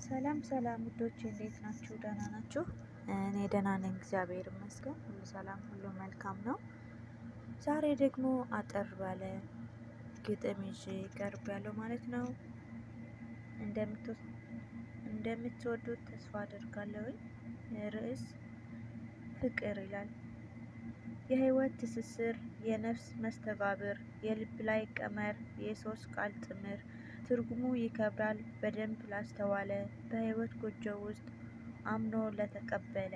ሰላም ሰላም ውዶች እንዴት ናችሁ? ደህና ናችሁ? እኔ ደህና ነኝ፣ እግዚአብሔር ይመስገን። ሁሉ ሰላም፣ ሁሉ መልካም ነው። ዛሬ ደግሞ አጠር ባለ ግጥም ይዤ ቀርብ ያለው ማለት ነው። እንደምትወዱት ተስፋ አደርጋለሁ። ርዕስ ፍቅር ይላል። የህይወት ትስስር፣ የነፍስ መስተጋብር፣ የልብ ላይ ቀመር፣ የሶስት ቃል ጥምር ትርጉሙ ይከብዳል በደንብ ላስተዋለ፣ በህይወት ጎጆ ውስጥ አምኖ ለተቀበለ።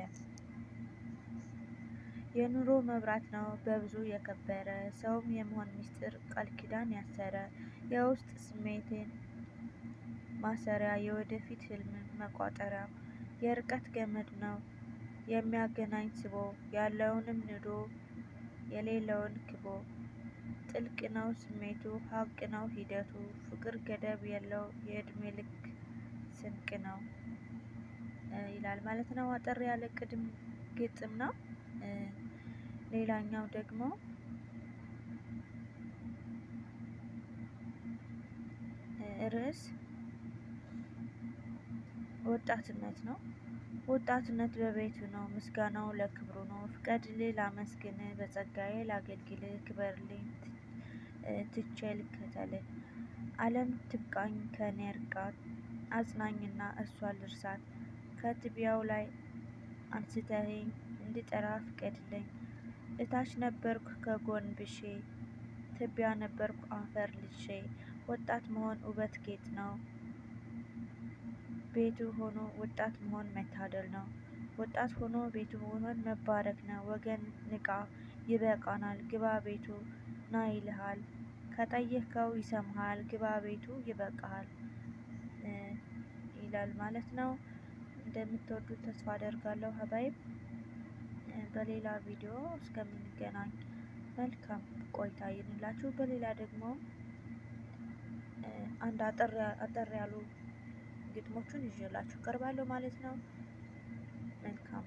የኑሮ መብራት ነው በብዙ የከበረ፣ ሰውም የመሆን ምስጢር ቃል ኪዳን ያሰረ፣ የውስጥ ስሜትን ማሰሪያ፣ የወደፊት ህልም መቋጠሪያ። የርቀት ገመድ ነው የሚያገናኝ ስቦ፣ ያለውንም ንዶ የሌለውን ክቦ። ጥልቅ ነው ስሜቱ ሀቅ ነው ሂደቱ፣ ፍቅር ገደብ የለው የእድሜ ልክ ስንቅ ነው ይላል ማለት ነው። አጠር ያለ ግጥም ነው። ሌላኛው ደግሞ ርዕስ ወጣትነት ነው። ወጣትነት በቤቱ ነው ምስጋናው ለክብሩ ነው። ፍቀድልኝ ላመስግን በጸጋዬ ላገልግል፣ ክበርልኝ ትቼ ልከተል። ዓለም ትብቃኝ ከኔ ርቃ፣ አጽናኝና እርሷን ልርሳት። ከትቢያው ላይ አንስተኸኝ እንድጠራ ፍቀድልኝ። እታች ነበርኩ ከጎንብሼ፣ ትቢያ ነበርኩ አፈር ልሼ። ወጣት መሆን ውበት ጌጥ ነው ቤቱ ሆኖ ወጣት መሆን መታደል ነው። ወጣት ሆኖ ቤቱ መሆን መባረክ ነው። ወገን ንቃ ይበቃናል፣ ግባ ቤቱ ና ይልሃል። ከጠየከው ይሰማሃል፣ ግባ ቤቱ ይበቃሃል ይላል ማለት ነው። እንደምትወዱት ተስፋ አደርጋለሁ ሀባይብ። በሌላ ቪዲዮ እስከምንገናኝ መልካም ቆይታ ይሁንላችሁ። በሌላ ደግሞ አንድ አጠር ያሉ ግጥሞቹን ይዤላችሁ ቀርባለሁ ማለት ነው። መልካም